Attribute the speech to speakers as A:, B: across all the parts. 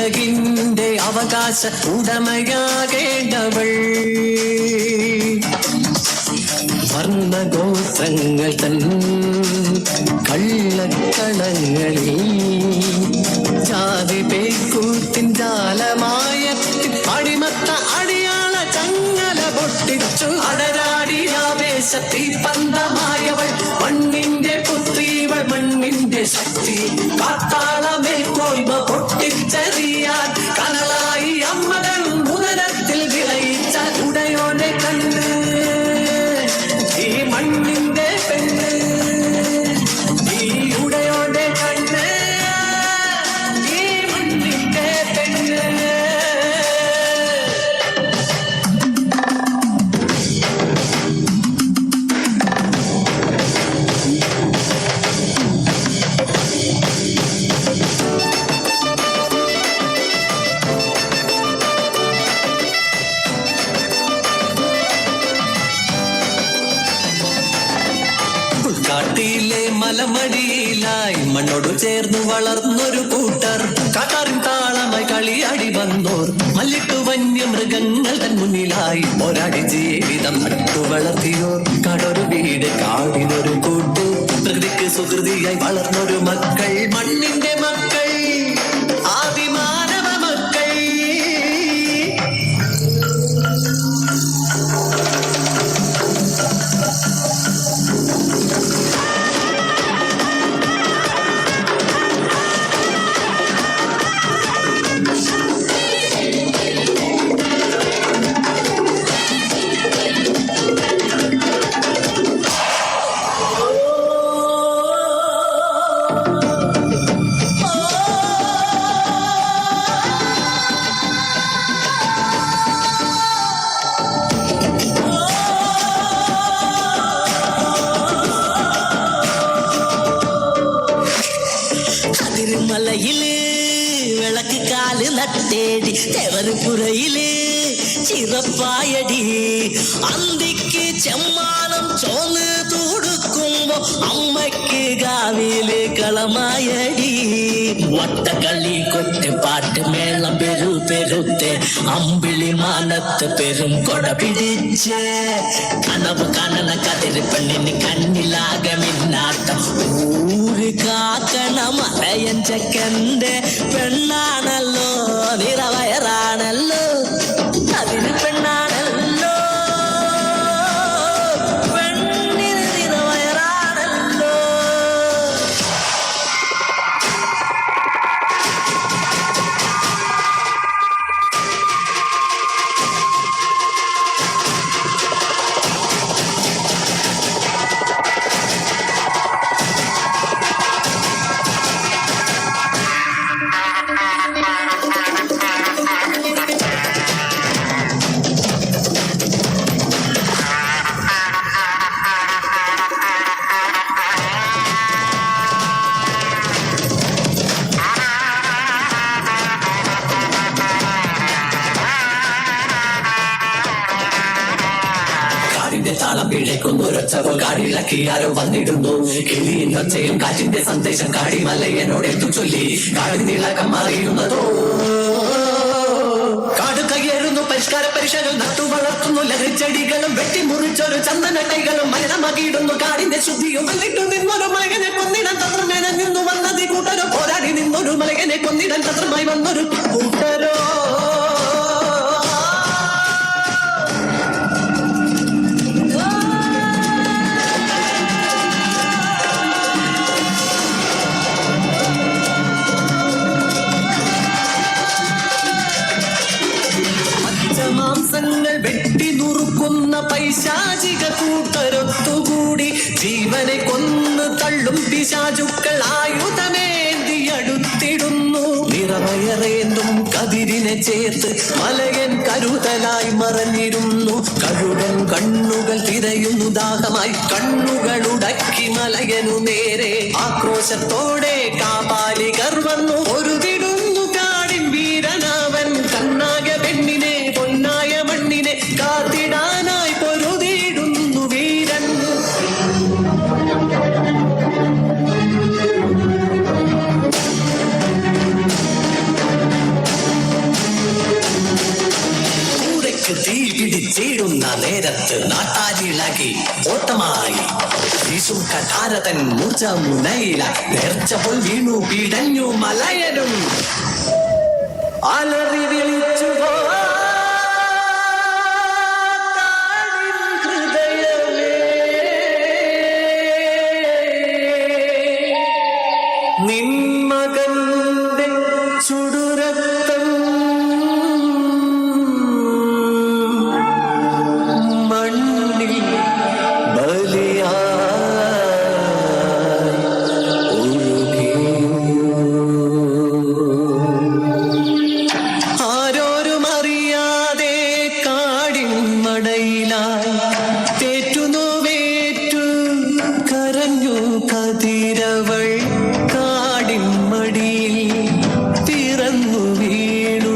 A: ഉലകിന്റെ അവകാശ ഉടമയാകേണ്ടവൾ വർണ്ണഗോത്രങ്ങൾ തൻ കള്ളക്കളങ്ങളിൽ ജാതി പേക്കൂത്തിൻ ജാലമായ അടിമത്ത അടിയാള ചങ്ങല പൊട്ടിച്ചു അടരാടി ആവേശത്തിൽ പന്തമായവൾ മണ്ണിന്റെ പുത്രീവൾ മണ്ണിന്റെ ശക്തി കാത്താളമേ കോൽമ പൊട്ടിച്ചെറിയാൻ കനലായി അമ്മകൾ മുതലത്തിൽ വിളയിച്ച ഉടയോടെ കണ്ണ് ഈ മണ്ണിന്റെ പെണ്ണ് ഈ ഉടയോടെ കണ്ണ് ഈ മണ്ണിന്റെ പെണ്ണ് കാട്ടിയിലെ മലമടിയിലായി മണ്ണോട് ചേർന്നു വളർന്നൊരു കൂട്ടർ കാട്ടാറിൻ താളമായി കളിയാടി വന്നോർ മല്ലിട്ടു വന്യമൃഗങ്ങൾ തൻ മുന്നിലായി പോരാടി ജീവിതം നട്ടു വളർത്തിയോർ കാടൊരു വീട് കാടിനൊരു കൂട്ട് പ്രകൃതിക്ക് സുഹൃതിയായി വളർന്നൊരു മക്കൾ മണ്ണിന്റെ മക്കൾ ആദിമാനവ മക്കൾ
B: മലയില് വിളക്ക് കാല് നട്ടേടി തെവരുപുറയില് ചിറപ്പായടി അന്തിക്ക് ചെമ്മാനം ചോന്ന് തുടുക്കുമ്പോ അമ്മയ്ക്ക് കാവില് കളമായടി വട്ടക്കളി കൊറ്റ് പാട്ട് മേളം പെരുത്തെ അമ്പിളി മാനത്ത് പെരും കൊട പിടിച്ച് കനവ് കനന കതിര് പെണ്ണിന് കണ്ണിലാകമിന്നാട്ടം ഊര് കാക്കണ മലയൻ ചെക്കന്റെ പെണ്ണാണല്ലോ നിറവയറാണല്ലോ അതിന് പെണ്ണാണല്ലോ പെണ്ണിന് നിറവയറാണല്ലോ
A: താളം പിഴയ്ക്കുന്നൊരൊച്ചവൾ കാടിളക്കി ആരോ വന്നിടുന്നു കിളിയും ഒച്ചയും കാറ്റിന്റെ സന്ദേശം കാടി മലയനോട് എന്തു ചൊല്ലി കാടിനിളക്കം അറിയുന്നതോ കാട് കയ്യേറുന്നു പരിഷ്കാര പരിഷകൾ നട്ടു വളർത്തുന്നു ലഹരിച്ചെടികളും വെട്ടിമുറിച്ചൊരു ചന്ദന കൈകളും മരണമകിടുന്നു കാടിന്റെ ശുദ്ധിയും വന്നിട്ടു നിന്നൊരു മലകനെ കൊന്നിടാൻ തന്ത്രമേന നിന്നു വന്നത് കൂട്ടരോ പോരാടി നിന്നൊരു മലകനെ കൊന്നിടാൻ തന്ത്രമായി വന്നൊരു കൂട്ടരോ മാംസങ്ങൾ വെട്ടി നുറുക്കുന്ന പൈശാചിക കൂട്ടരൊത്തുകൂടി ജീവനെ കൊന്നു തള്ളും പിശാചുക്കൾ ആയുധമേന്തി അടുത്തിടുന്നു നിറവയറേന്തും കതിരിനെ ചേർത്ത് മലയൻ കരുതലായി മറഞ്ഞിരുന്നു കഴുകൻ കണ്ണുകൾ തിരയുന്നു ദാഹമായി കണ്ണുകൾ ഉടക്കി മലയനു നേരെ ആക്രോശത്തോടെ കാപാലികർ വന്നു ഒരുതിടുന്നു കാടിൻ വീരനാവൻ കണ്ണായ പെണ്ണിനെ പൊന്നായ മണ്ണിനെ കാത്തിടാനായി പൊരുതിടുന്നു വീരൻ നേരത്ത് നാട്ടാരിളകി ഓട്ടമായി വീശും കഠാരതൻ മൂർച്ച മുനയില നേർച്ച പോൽ വീണു പിടഞ്ഞു മലയനും അലറി വിളിച്ചു നിന്മകന്റെ ചുടുരക്തം മണ്ണിൽ ബലിയായി ഒഴുകി. ആരോരും അറിയാതെ കാടിൻ മടയിലായി തേറ്റുനോവേറ്റു കരഞ്ഞു കതിരവൾ കാടിൻ മടിയിൽ പിറന്നു വീണു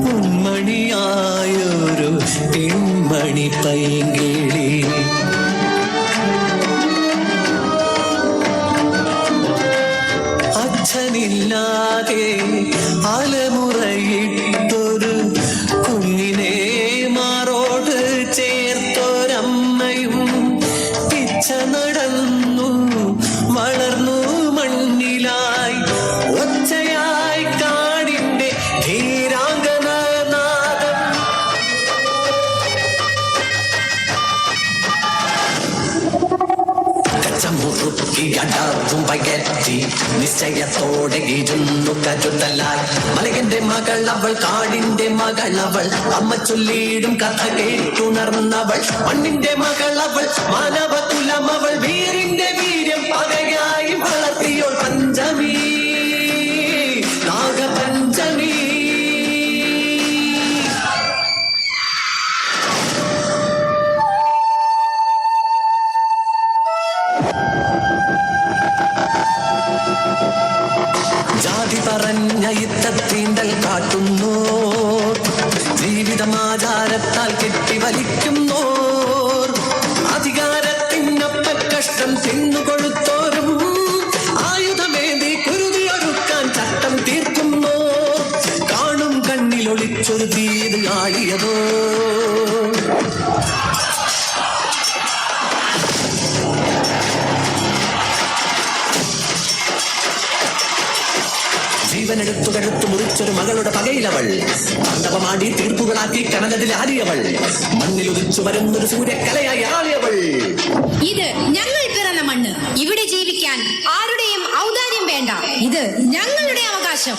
A: പൊന്മണിയായൊരു പെൺമണി പൈങ്കിളി. അച്ഛനില്ലാതെ അലമുറയിട്ടൊരു കുഞ്ഞിനെ മാറോട് ചേർത്തൊരമ്മയും പിച്ച നടന്നു വളർന്നു മണ്ണിലായി ഒച്ചയായി കാടിന്റെ ധീരാംഗനാദം. കച്ചമുറുക്കിയടാർത്തും പകറ്റി നിശ്ചയത്തോടെ ഇരുന്നു കരുതലായി മലകന്റെ മകൾ അവൾ കാടിന്റെ മകൾ അവൾ അമ്മ ചൊല്ലിയിടും കഥ കേട്ടുണർന്നവൾ മണ്ണിന്റെ മകൾ അവൾ മാനവ കുലമവൾ വീരിന്റെ വീര്യം പകയായി വളർത്തിയോൾ പഞ്ചമി നാഗപഞ്ചമി. ജാതി പറഞ്ഞ ഇത്തീണ്ടൽ കാട്ടുന്നു ജീവിതമാചാരത്താൽ കെട്ടിവലിക്കുന്നോർ അധികാരത്തിനൊപ്പ കഷ്ടം തിന്നുകൊടുത്തോരും ആയുധമേന്തി കുരുതിയൊരുക്കാൻ ചട്ടം തീർക്കുന്നോ കാണും കണ്ണിലൊളിച്ചൊരു തീത് ആളിയതോ. ജീവനെടുത്തു കഴുത്തു മുറിച്ചൊരു മകളുടെ പകയിലവൾ താണ്ഡവമാടി തീർപ്പുകളാക്കി കനകതിൽ ആടിയവൾ മണ്ണിലുദിച്ചു വരുന്നൊരു സൂര്യക്കലയായി ആളിയവൾ.
C: ഇത് ഞങ്ങൾ പിറന്ന മണ്ണ്. ഇവിടെ ജീവിക്കാൻ ആരുടെയും ഔദാര്യം വേണ്ട. ഇത് ഞങ്ങളുടെ അവകാശം.